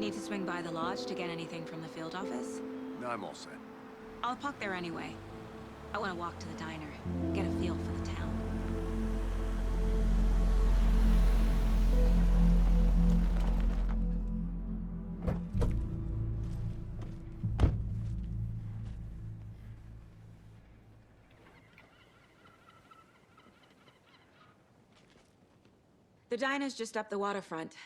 Need to swing by the lodge to get anything from the field office? No, I'm all set. I'll park there anyway. I want to walk to the diner, get a feel for the town. The diner's just up the waterfront.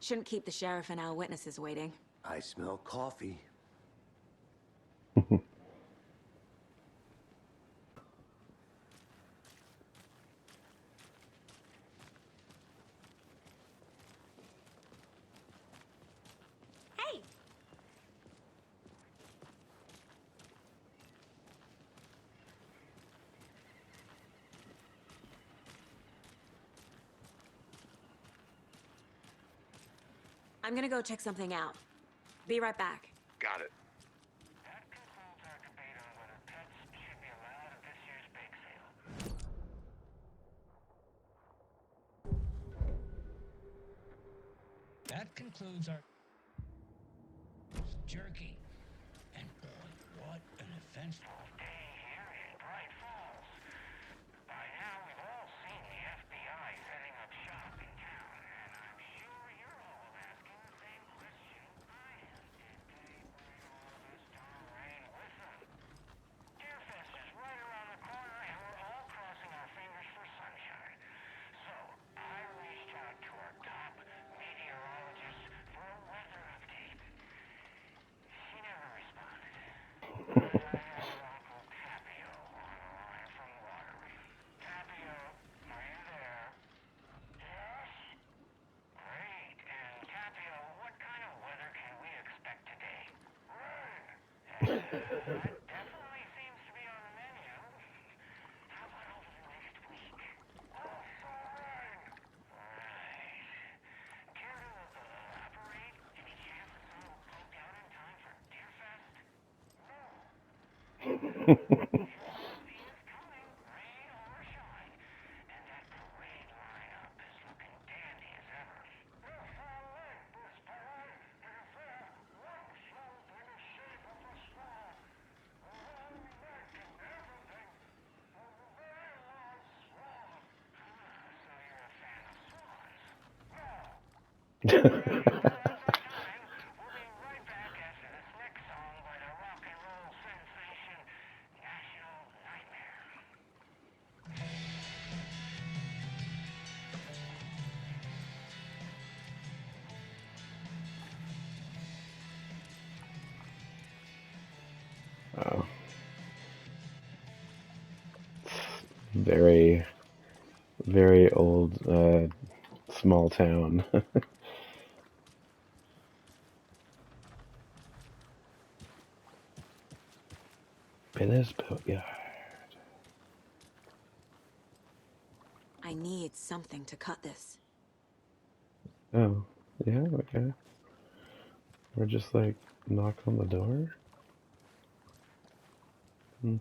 Shouldn't keep the sheriff and our witnesses waiting. I smell coffee. Hey! I'm gonna go check something out. Be right back. Got it. That concludes our debate on whether pets should be allowed at this year's bake sale. That concludes our jerky. And boy, what an eventful day here in Bright Falls. By now, we've all seen the FBI setting up shop in town, and I'm sure you're all asking the same question I am. Did they bring all this darn rain with them? Deerfest is right around the corner, and we're all crossing our fingers for sunshine. So, I reached out to our top meteorologist for a weather update. She never responded. I had her uncle Tapio on the line from Watery. Tapio, are you there? Yes? Great. And Tapio, what kind of weather can we expect today? Rain. That definitely seems to be on the menu. How about over the next week? Also rain. Right. Care to elaborate? Any chance the sun will poke out in time for Deerfest? No. Deerfest is coming, rain or shine, and that parade lineup is looking dandy as ever. This parade is there. One show in the shape of a swan. One neck and everything. A very large swan. So you're a fan of swans? No. That's our time. We'll be right back after this next song by the rock and roll sensation, National Nightmare. Oh. Very, very old, small town. Billy's Boatyard. I need something to cut this. Oh, yeah, okay. Or just like knock on the door? Hmm.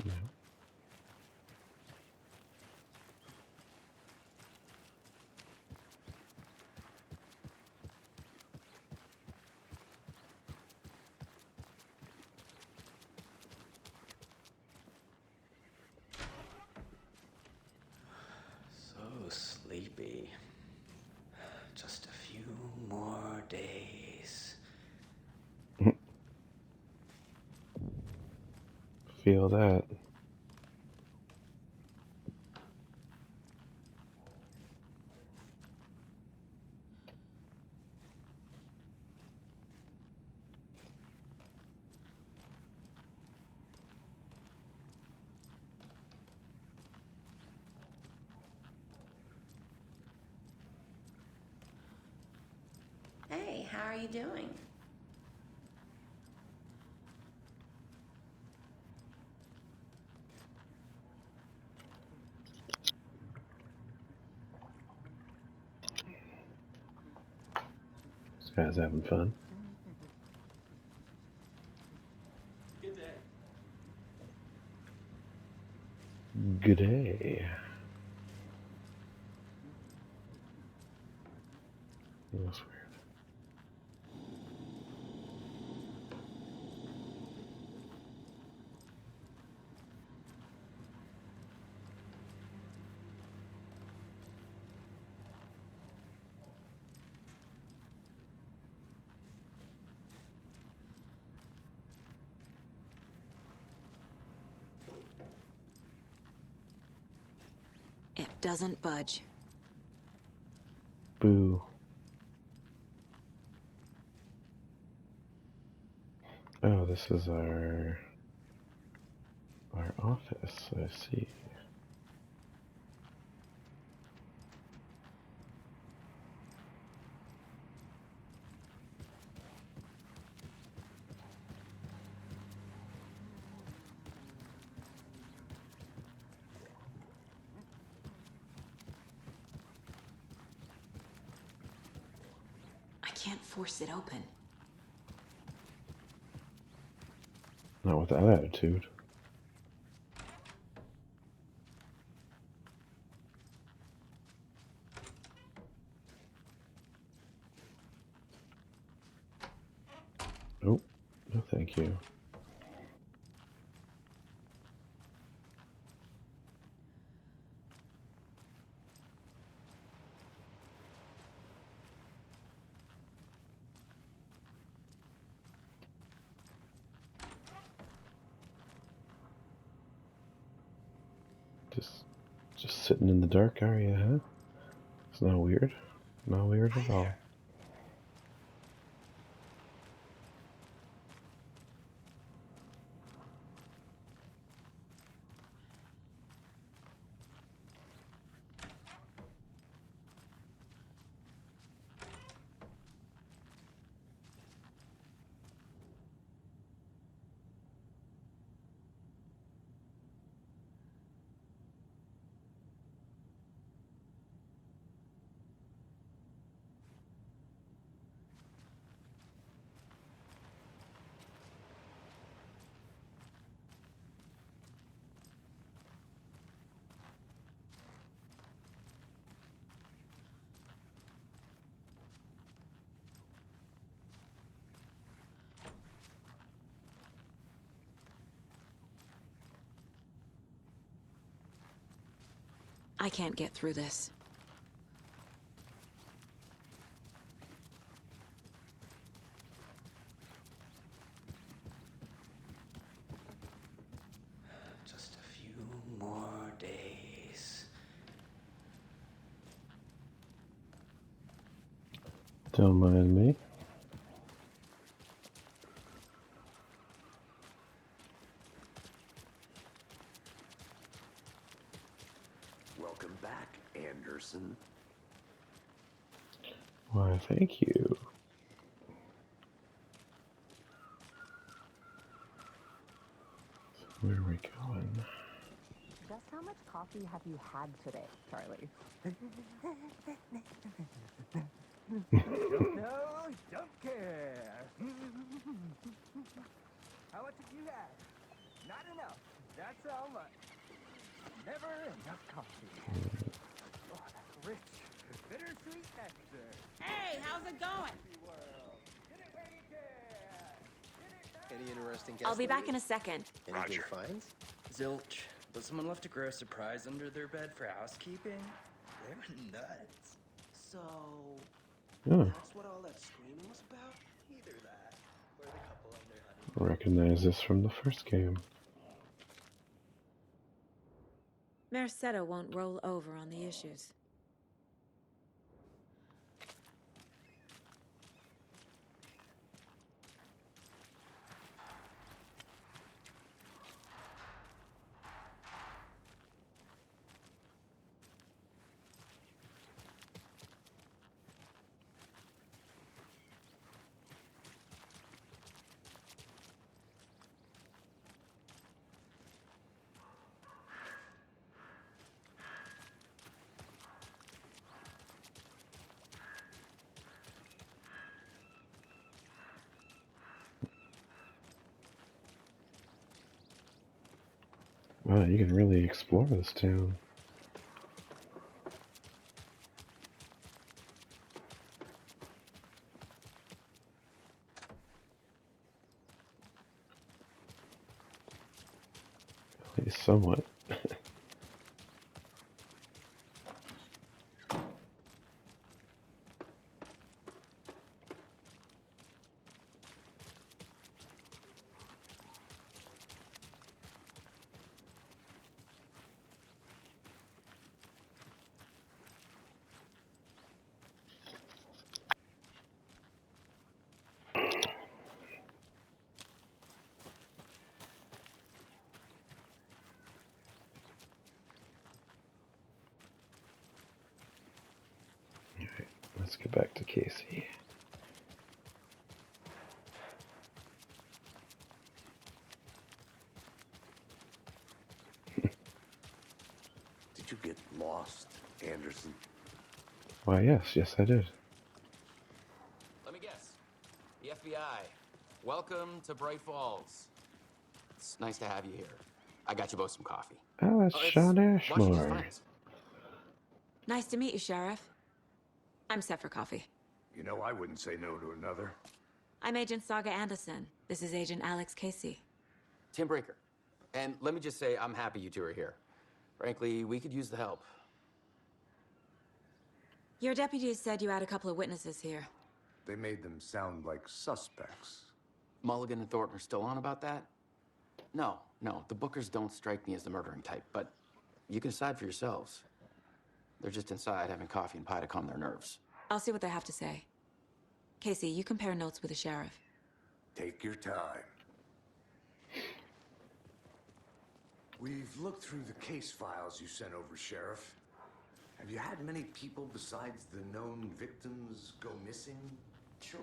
Yeah. So sleepy. Just a few more days. Feel that. Hey, how are you doing? guy's having fun. Good day. Good day. That's weird. It doesn't budge. Boo. Oh, this is our office, I see. I can't force it open. Not with that attitude. Oh, no thank you. Just sitting in the dark, are you, huh? It's not weird. Not weird at all. I can't get through this. Just a few more days. Don't mind me. Welcome back, Anderson. Why, thank you. So where are we going? Just how much coffee have you had today, Charlie? Don't know, don't care. How much have you had? Not enough. That's how much. Never enough coffee. Oh, that's rich, bittersweet nectar. Hey, how's it going? World. Get it where you can. Get it now. Any interesting guests? I'll be back in a second. Any Roger. good finds? Zilch, but someone left a gross surprise under their bed for housekeeping? They were nuts. So, Oh, that's what all that screaming was about? Either that, or the couple on their honeymoon. recognize this from the first game. Merceda won't roll over on the issues. Wow, you can really explore this town. At least somewhat. Alright, let's get back to Casey. Did you get lost, Anderson? Why, yes, I did. Let me guess. The FBI. Welcome to Bright Falls. It's nice to have you here. I got you both some coffee. Oh, that's It's Sean Washington's Ashmore. finest. Nice to meet you, Sheriff. I'm set for coffee. You know, I wouldn't say no to another. I'm Agent Saga Anderson. This is Agent Alex Casey. Tim Breaker. And let me just say, I'm happy you two are here. Frankly, we could use the help. Your deputies said you had a couple of witnesses here. They made them sound like suspects. Mulligan and Thornton are still on about that? No, the Bookers don't strike me as the murdering type, but you can decide for yourselves. They're just inside having coffee and pie to calm their nerves. I'll see what they have to say. Casey, you compare notes with the sheriff. Take your time. We've looked through the case files you sent over, Sheriff. Have you had many people besides the known victims go missing? Sure.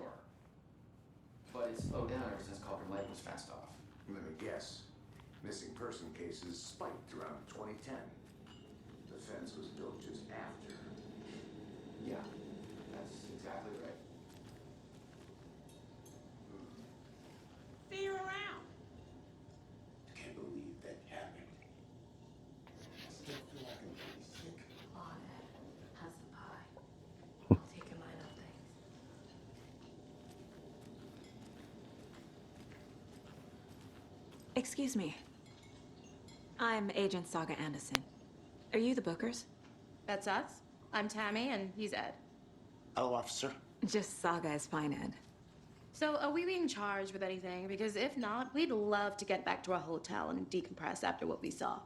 But it's slowed down ever since Cauldron Lake was fenced off. Let me guess. Missing person cases spiked around 2010. The fence was built just after. Yeah, that's exactly right. See you around. Can't believe that happened. I still feel like I'm pretty sick. Have some pie. I'll take your mind off things. Excuse me. I'm Agent Saga Anderson. Are you the Bookers? That's us. I'm Tammy, and he's Ed. Hello, officer. Just Saga is fine, Ed. So, are we being charged with anything? Because if not, we'd love to get back to our hotel and decompress after what we saw.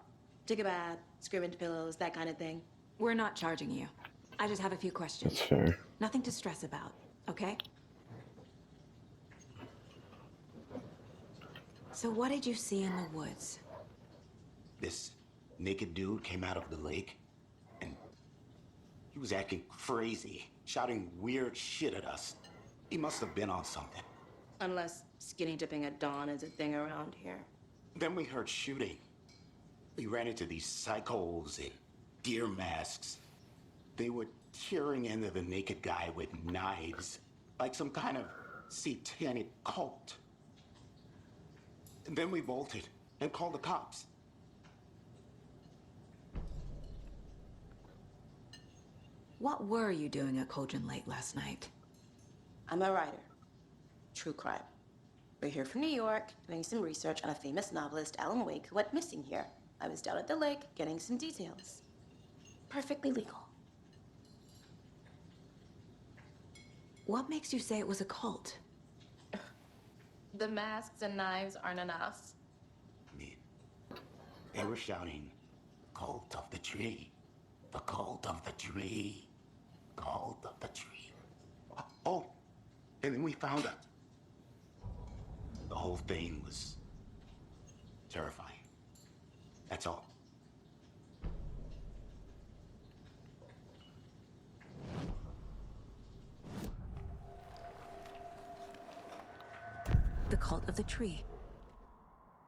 Take a bath, scream into pillows, that kind of thing. We're not charging you. I just have a few questions. That's fair. Nothing to stress about, okay? So what did you see in the woods? This naked dude came out of the lake, and he was acting crazy, shouting weird shit at us. He must have been on something. Unless skinny dipping at dawn is a thing around here. Then we heard shooting. We ran into these psychos in deer masks. They were tearing into the naked guy with knives, like some kind of satanic cult. And then we bolted and called the cops. What were you doing at Cauldron Lake last night? I'm a writer. True crime. We're here from New York, doing some research on a famous novelist, Alan Wake, who went missing here. I was down at the lake, getting some details. Perfectly legal. What makes you say it was a cult? The masks and knives aren't enough. They were shouting, "Cult of the tree, the cult of the tree, cult of the tree." Oh, and then we found out. The whole thing was terrifying. That's all. The cult of the tree.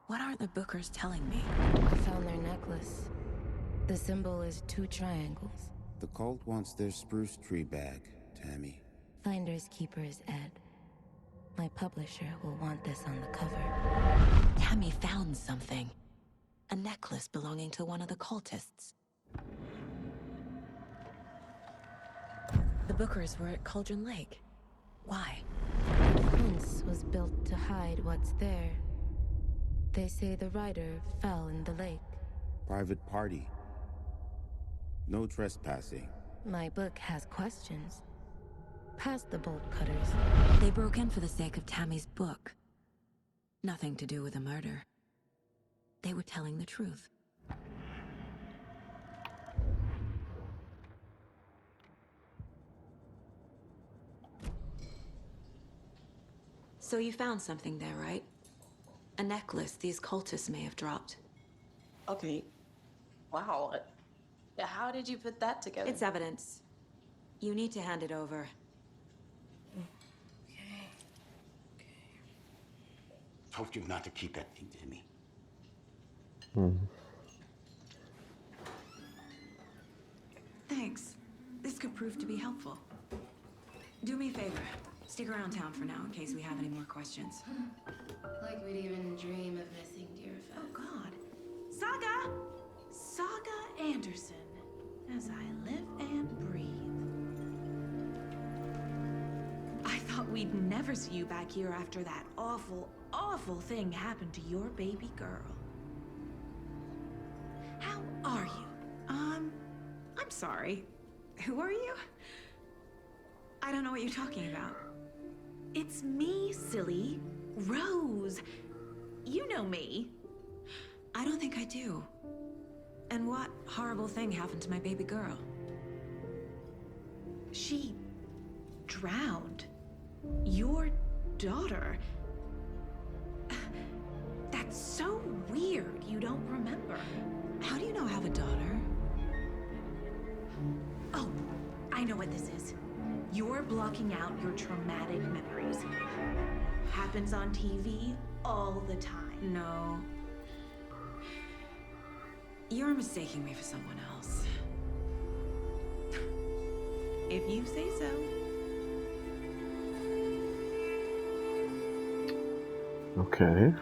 What aren't the Bookers telling me? I found their necklace. The symbol is 2 triangles. The cult wants their spruce tree back, Tammy. Finders keepers, Ed. My publisher will want this on the cover. Tammy found something. A necklace belonging to one of the cultists. The Bookers were at Cauldron Lake. Why? The fence was built to hide what's there. They say the rider fell in the lake. Private party. No trespassing. My book has questions. Past the bolt cutters. They broke in for the sake of Tammy's book. Nothing to do with a murder. They were telling the truth. So you found something there, right? A necklace these cultists may have dropped. Okay. Wow. How did you put that together? It's evidence. You need to hand it over. Told you not to keep that thing to me. Thanks. This could prove to be helpful. Do me a favor. Stick around town for now in case we have any more questions. Like we'd even dream of missing dear friends. Oh, God. Saga! Saga Anderson. As I live and breathe. I thought we'd never see you back here after that awful, awful thing happened to your baby girl. How are you? I'm sorry. Who are you? I don't know what you're talking about. It's me, silly. Rose. You know me. I don't think I do. And what horrible thing happened to my baby girl? She drowned. Your daughter. That's so weird you don't remember. How do you know I have a daughter? Oh, I know what this is. You're blocking out your traumatic memories. Happens on TV all the time. No. You're mistaking me for someone else. If you say so. Okay.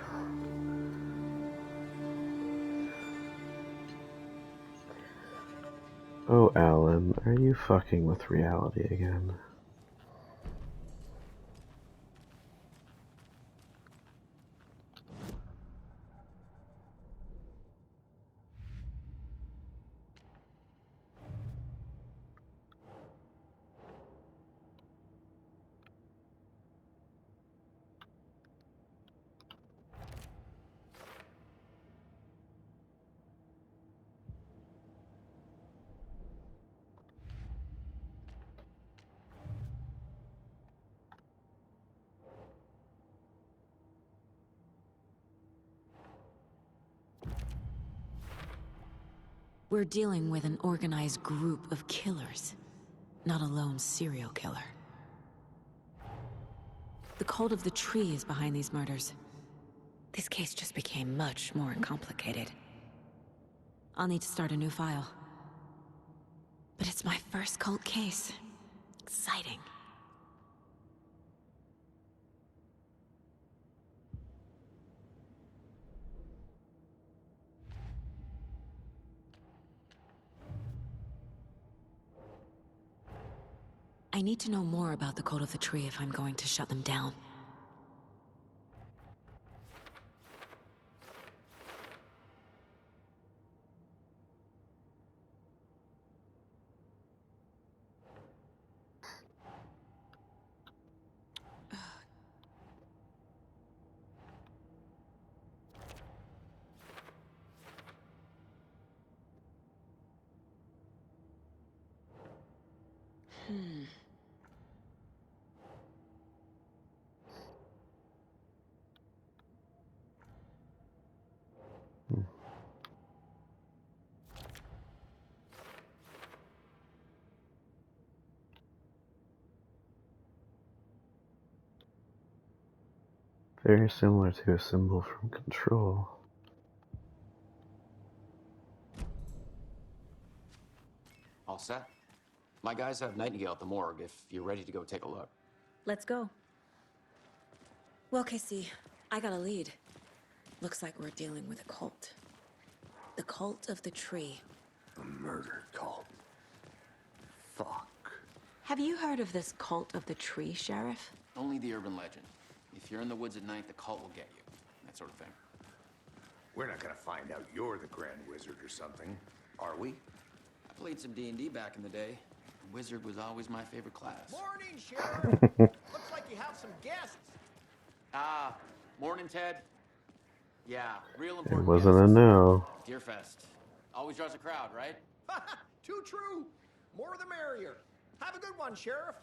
Oh, Alan, are you fucking with reality again? We're dealing with an organized group of killers, not a lone serial killer. The cult of the tree is behind these murders. This case just became much more complicated. I'll need to start a new file. But it's my first cult case. Exciting. I need to know more about the cult of the tree if I'm going to shut them down. Very similar to a symbol from Control. All set? My guys have Nightengale at the morgue if you're ready to go take a look. Let's go. Well, Casey, I got a lead. Looks like we're dealing with a cult. The cult of the tree. A murder cult. Fuck. Have you heard of this cult of the tree, Sheriff? Only the urban legend. If you're in the woods at night, the cult will get you. That sort of thing. We're not gonna find out you're the Grand Wizard or something, are we? I played some D&D back in the day. The wizard was always my favorite class. Morning, Sheriff. Looks like you have some guests. Ah, morning, Ted. Yeah, real It important wasn't a guests. no. Deerfest. Always draws a crowd, right? Too true. More the merrier. Have a good one, Sheriff.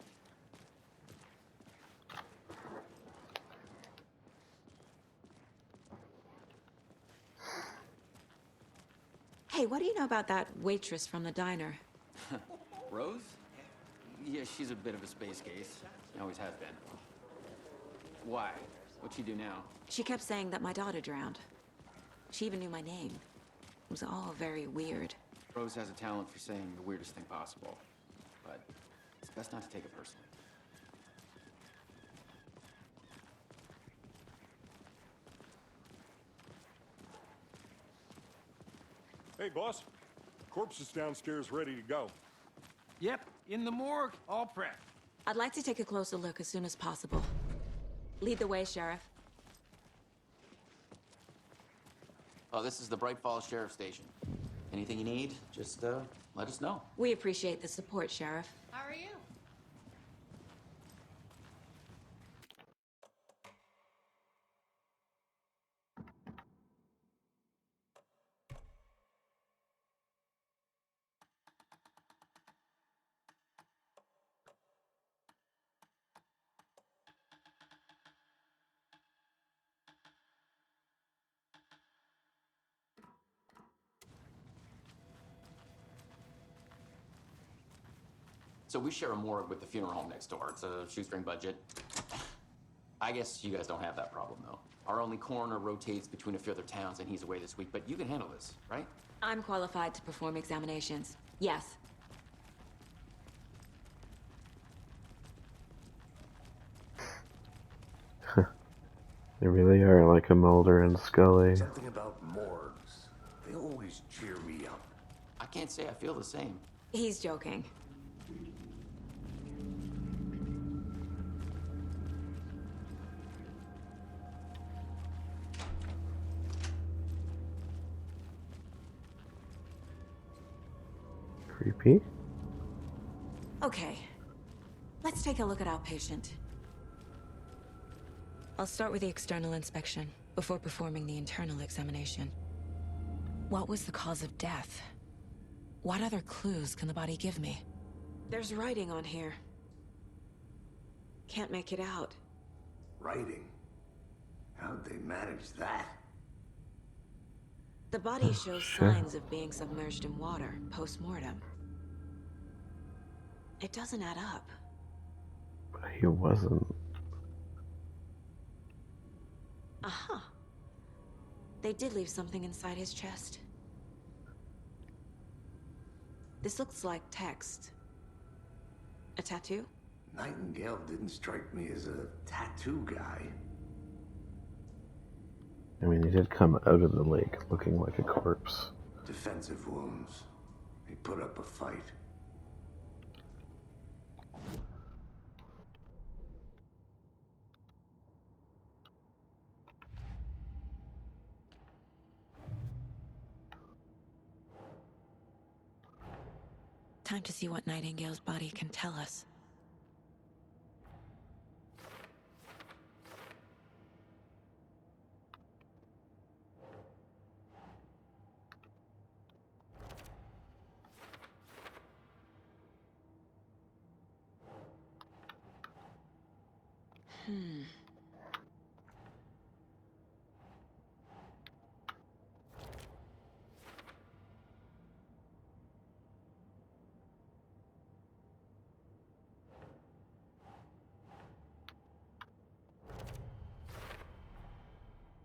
Hey, what do you know about that waitress from the diner? Rose? Yeah, she's a bit of a space case. Always has been. Why? What'd she do now? She kept saying that my daughter drowned. She even knew my name. It was all very weird. Rose has a talent for saying the weirdest thing possible. But it's best not to take it personally. Hey, boss. Corpse is downstairs ready to go. Yep, in the morgue, all prepped. I'd like to take a closer look as soon as possible. Lead the way, Sheriff. Oh, this is the Bright Falls Sheriff Station. Anything you need, just let us know. We appreciate the support, Sheriff. How are you? So we share a morgue with the funeral home next door. It's a shoestring budget. I guess you guys don't have that problem, though. Our only coroner rotates between a few other towns, and he's away this week, but you can handle this, right? I'm qualified to perform examinations. Yes. They really are like a Mulder and Scully. Something about morgues. They always cheer me up. I can't say I feel the same. He's joking. Creepy. Okay. Let's take a look at our patient. I'll start with the external inspection before performing the internal examination. What was the cause of death? What other clues can the body give me? There's writing on here. Can't make it out. Writing? How'd they manage that? The body shows signs of being submerged in water post-mortem. It doesn't add up. But he wasn't. Uh-huh. They did leave something inside his chest. This looks like text. A tattoo? Nightengale didn't strike me as a tattoo guy. I mean, he did come out of the lake looking like a corpse. Defensive wounds. He put up a fight. Time to see what Nightingale's body can tell us.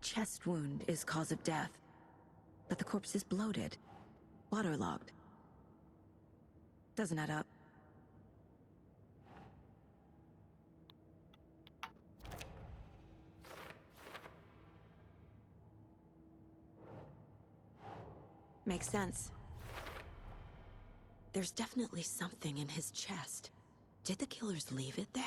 Chest wound is cause of death, but the corpse is bloated, waterlogged. Doesn't add up. Makes sense. There's definitely something in his chest. Did the killers leave it there?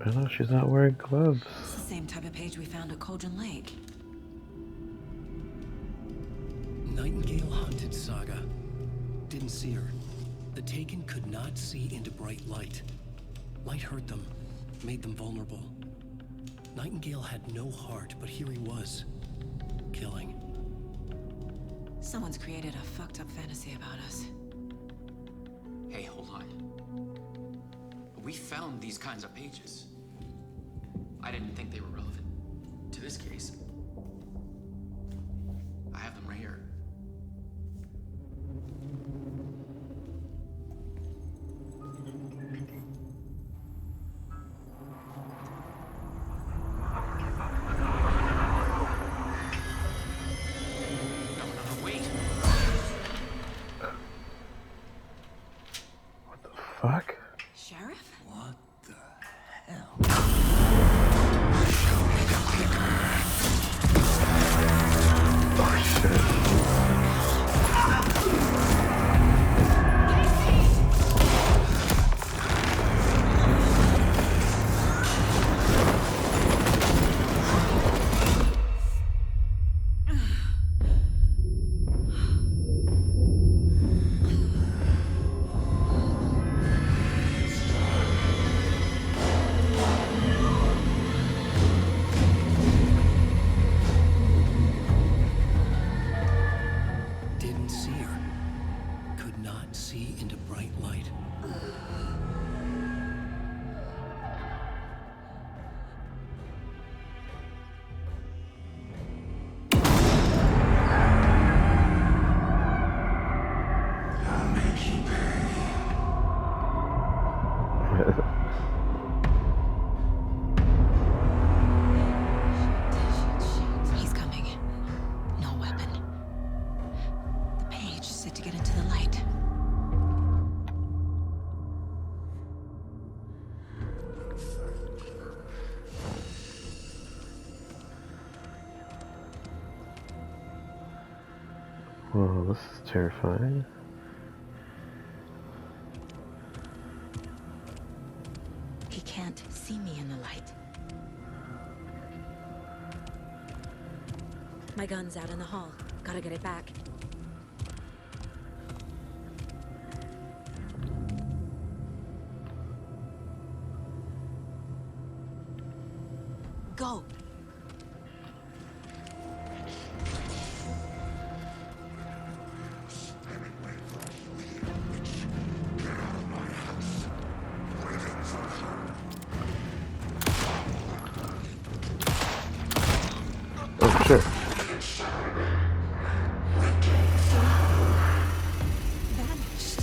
I know she's not wearing gloves. It's the same type of page we found at Cauldron Lake. Nightengale hunted Saga. Didn't see her. The Taken could not see into bright light. Light hurt them, made them vulnerable. Nightengale had no heart, but here he was, killing. Someone's created a fucked up fantasy about us. Hey, hold on. We found these kinds of pages. I didn't think they were relevant to this case. I have them right here. No, wait. What the fuck? Sheriff? What the hell? Oh shit. Didn't see her. Could not see into bright light. He's coming. No weapon. The page said to get into the light. Whoa, this is terrifying. He can't see me in the light. My gun's out in the hall. Gotta get it back. Go! Oh shit. Vanished.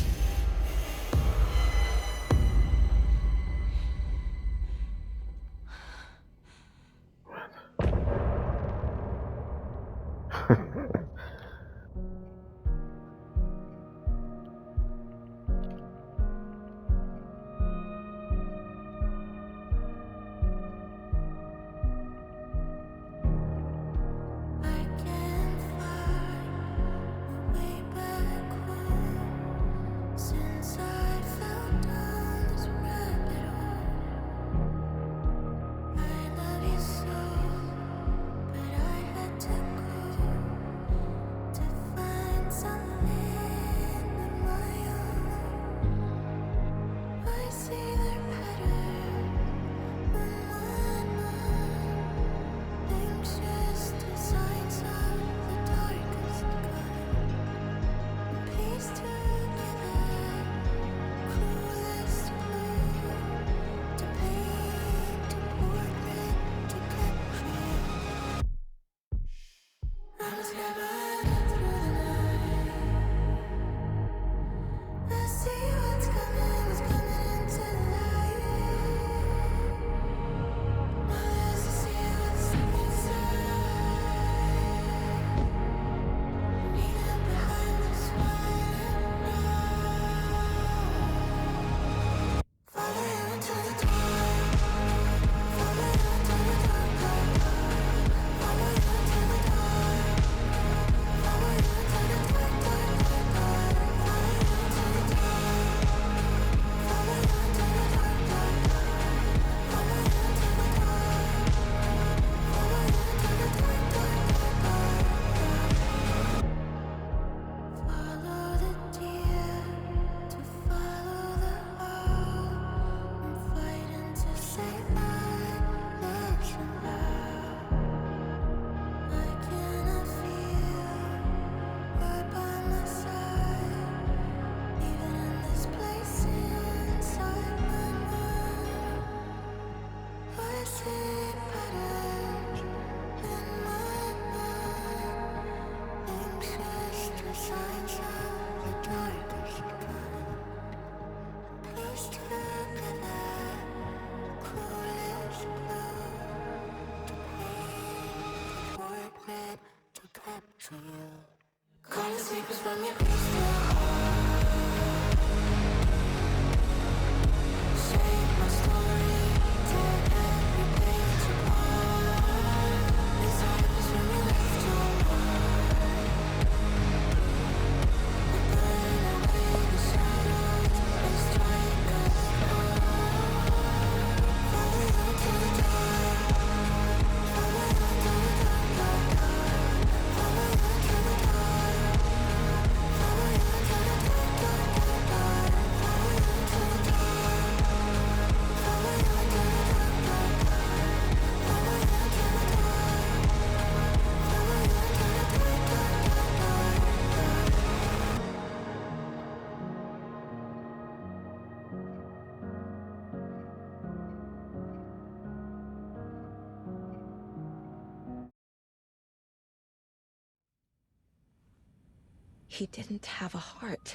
He didn't have a heart,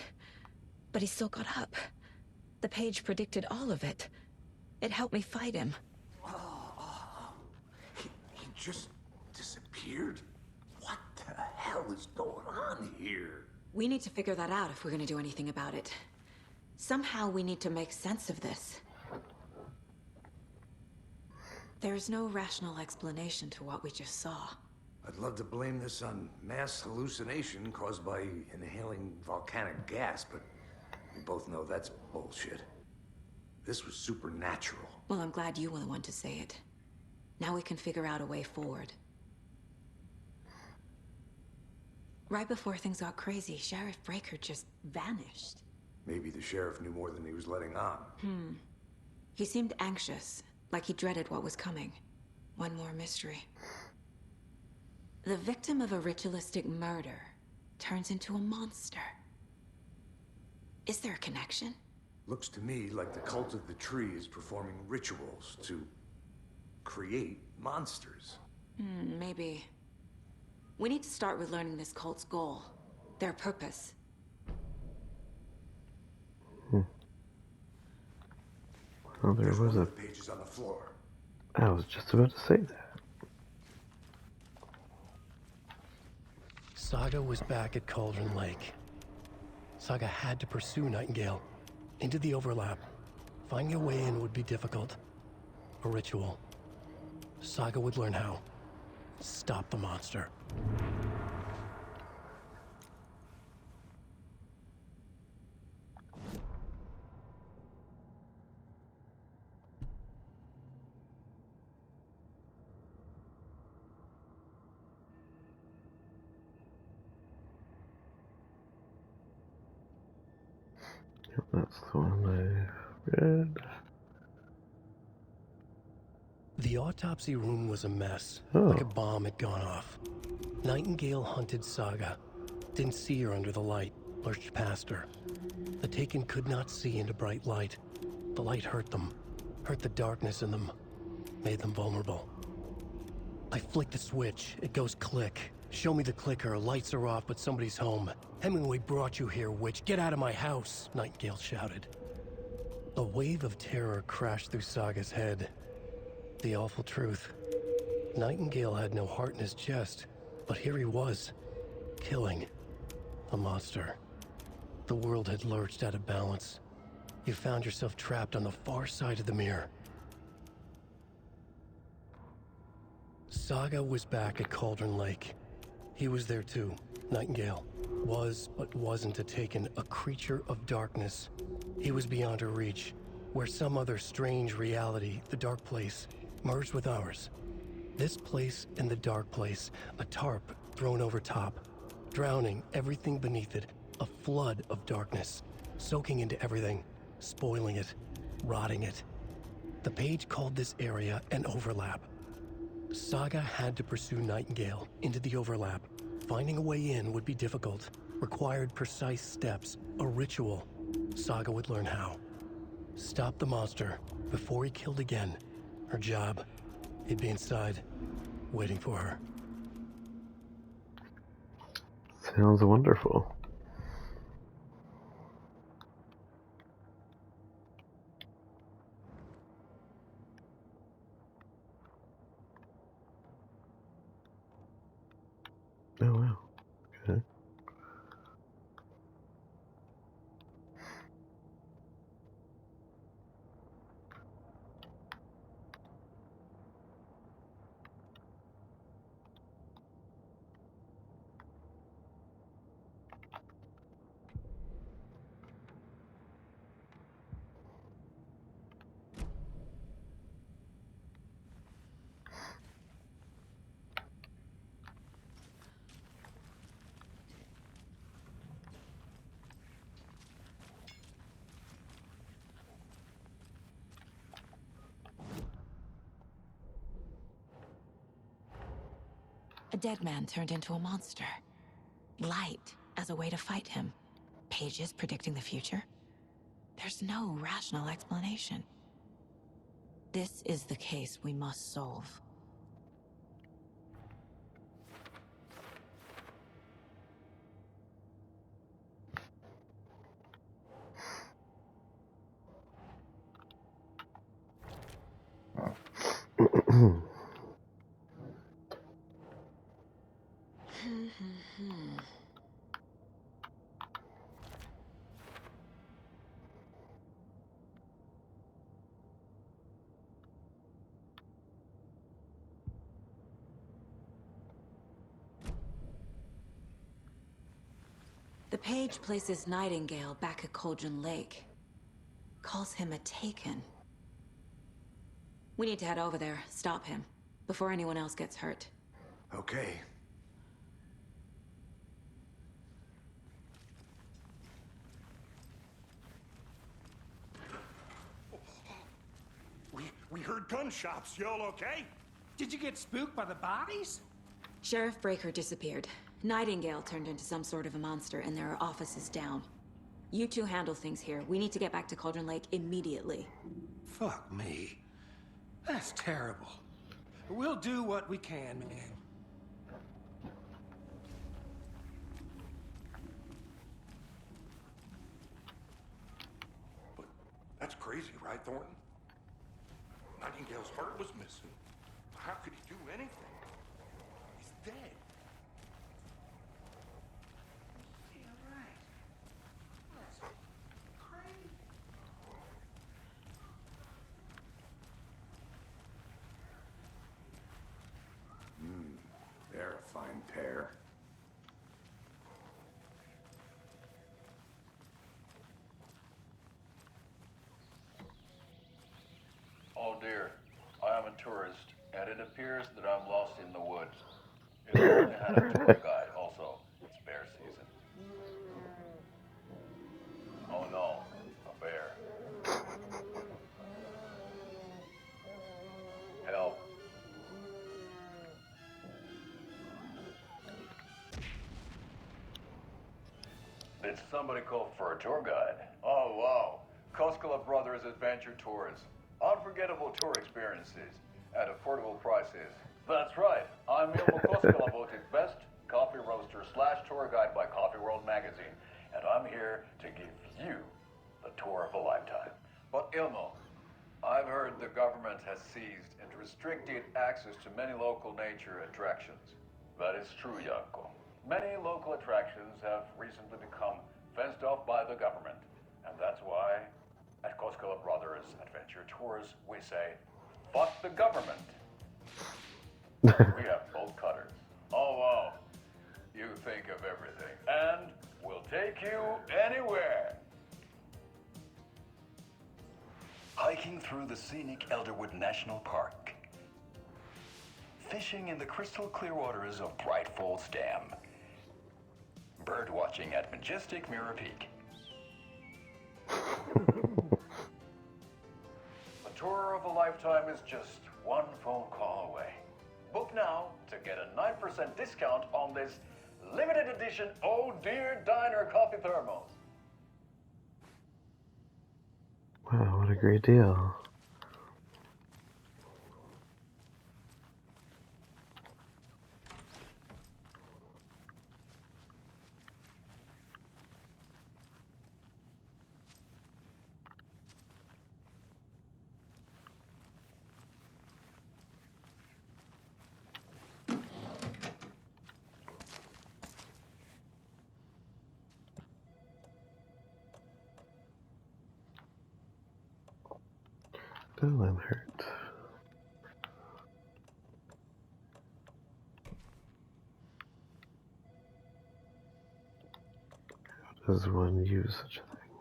but he still got up. The page predicted all of it. It helped me fight him. He just disappeared? What the hell is going on here? We need to figure that out if we're gonna do anything about it. Somehow we need to make sense of this. There's no rational explanation to what we just saw. I'd love to blame this on mass hallucination caused by inhaling volcanic gas, but we both know that's bullshit. This was supernatural. Well, I'm glad you were the one to say it. Now we can figure out a way forward. Right before things got crazy, Sheriff Breaker just vanished. Maybe the sheriff knew more than he was letting on. He seemed anxious, like he dreaded what was coming. One more mystery. The victim of a ritualistic murder turns into a monster. Is there a connection? Looks to me like the cult of the tree is performing rituals to create monsters. Maybe. We need to start with learning this cult's goal, their purpose. Well, there There's was one a... of the pages on the floor. I was just about to say that. Saga was back at Cauldron Lake. Saga had to pursue Nightengale into the overlap. Finding a way in would be difficult. A ritual. Saga would learn how. Stop the monster. That's the one I read. The autopsy room was a mess, Oh. like a bomb had gone off. Nightengale hunted Saga. Didn't see her under the light, lurched past her. The Taken could not see into bright light. The light hurt them, hurt the darkness in them, made them vulnerable. I flick the switch, it goes click. Show me the clicker, lights are off, but somebody's home. Hemingway brought you here, witch. Get out of my house, Nightengale shouted. A wave of terror crashed through Saga's head. The awful truth. Nightengale had no heart in his chest, but here he was, killing a monster. The world had lurched out of balance. You found yourself trapped on the far side of the mirror. Saga was back at Cauldron Lake. He was there too. Nightengale was, but wasn't a Taken, a creature of darkness. He was beyond her reach, where some other strange reality, the dark place, merged with ours. This place and the dark place, a tarp thrown over top, drowning everything beneath it, a flood of darkness, soaking into everything, spoiling it, rotting it. The page called this area an overlap. Saga had to pursue Nightengale into the overlap. Finding a way in would be difficult, required precise steps, a ritual. Saga would learn how. Stop the monster before he killed again. Her job, he'd be inside, waiting for her. Sounds wonderful. Oh wow. Okay. A dead man turned into a monster. Light as a way to fight him. Pages predicting the future? There's no rational explanation. This is the case we must solve. The page places Nightengale back at Cauldron Lake. Calls him a Taken. We need to head over there, stop him, before anyone else gets hurt. Okay. We heard gunshots. Y'all okay? Did you get spooked by the bodies? Sheriff Breaker disappeared. Nightengale turned into some sort of a monster, and there are offices down. You two handle things here. We need to get back to Cauldron Lake immediately. Fuck me. That's terrible. We'll do what we can, man. But that's crazy, right, Thornton? Nightingale's heart was missing. How could he do anything? He's dead. Yeah, right. That's crazy. They're a fine pair. Oh dear, I am a tourist, and it appears that I'm lost in the woods. It's only had a tour guide, also. It's bear season. Oh no, a bear. Help. Did somebody call for a tour guide? Oh wow, Koskela Brothers Adventure Tours. Unforgettable tour experiences at affordable prices. That's right. I'm Ilmo Koskela, voted best coffee roaster / tour guide by Coffee World magazine, and I'm here to give you the tour of a lifetime. But Ilmo, I've heard the government has seized and restricted access to many local nature attractions. That is true, Yanko. Many local attractions have recently become fenced off by the government, and that's why at Koskela Brothers Adventure Tours, we say, fuck the government. We have bolt cutters. Oh, wow. You think of everything. And we'll take you anywhere. Hiking through the scenic Elderwood National Park. Fishing in the crystal clear waters of Bright Falls Dam. Bird watching at majestic Mirror Peak. A tour of a lifetime is just one phone call away. Book now to get a 9% discount on this limited edition Oh Dear Diner coffee thermos. Wow, what a great deal. Oh, I'm hurt. How does one use such a thing?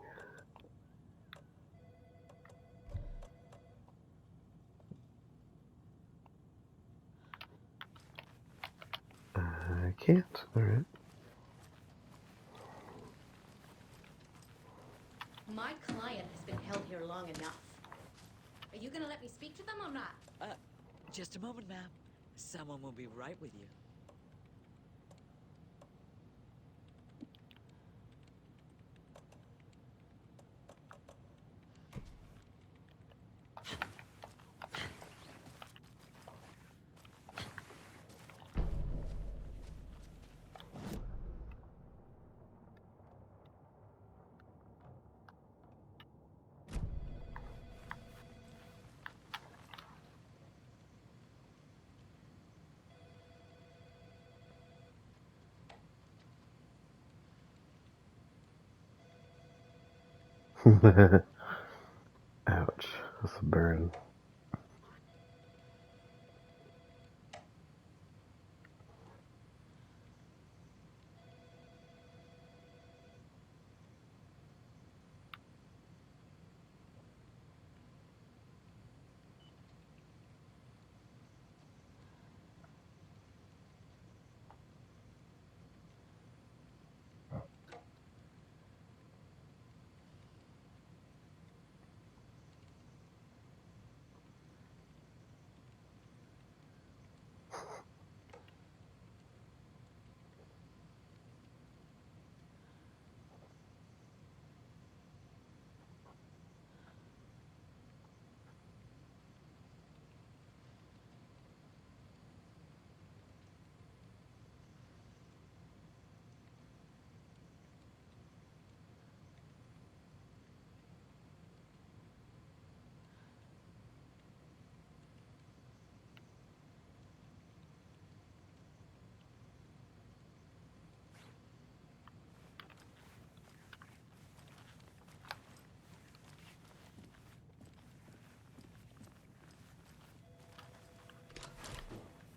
I can't. Alright. My client has been held here long enough. Are you gonna let me speak to them or not? Just a moment, ma'am. Someone will be right with you. Ouch. That's a burn.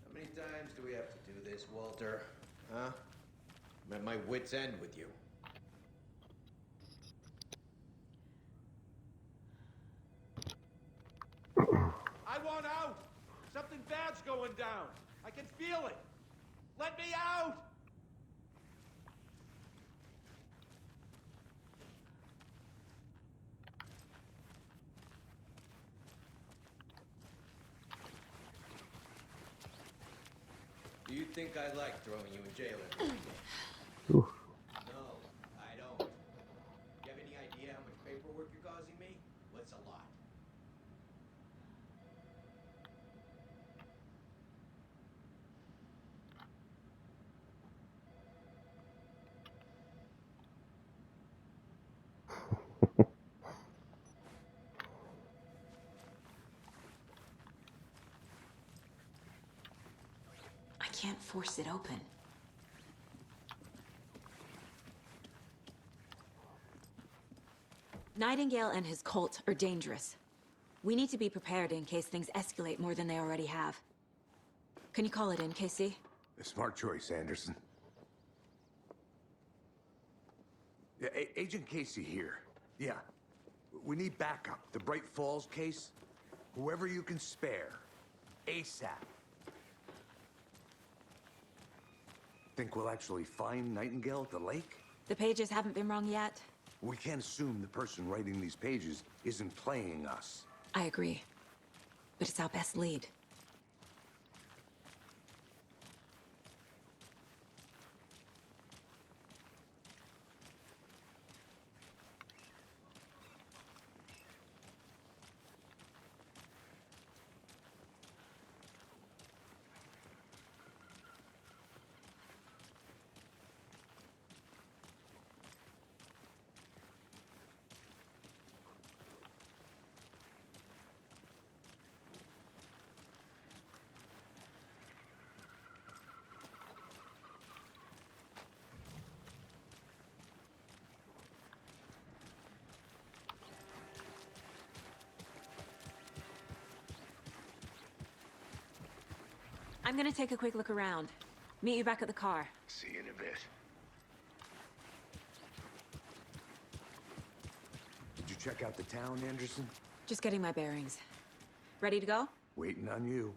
How many times do we have to do this, Walter? Huh? I'm at my wit's end with you. I want out! Something bad's going down. I can feel it. Let me out! Do you think I like throwing you in jail every day? Ooh. No, I don't. You have any idea how much paperwork you're causing me? What's a lot? I can't force it open. Nightengale and his cult are dangerous. We need to be prepared in case things escalate more than they already have. Can you call it in, KC? A smart choice, Anderson. Yeah, Agent Casey here. Yeah. We need backup. The Bright Falls case. Whoever you can spare. ASAP. Think we'll actually find Nightengale at the lake? The pages haven't been wrong yet. We can't assume the person writing these pages isn't playing us. I agree. But it's our best lead. I'm gonna take a quick look around. Meet you back at the car. See you in a bit. Did you check out the town, Anderson? Just getting my bearings. Ready to go? Waiting on you.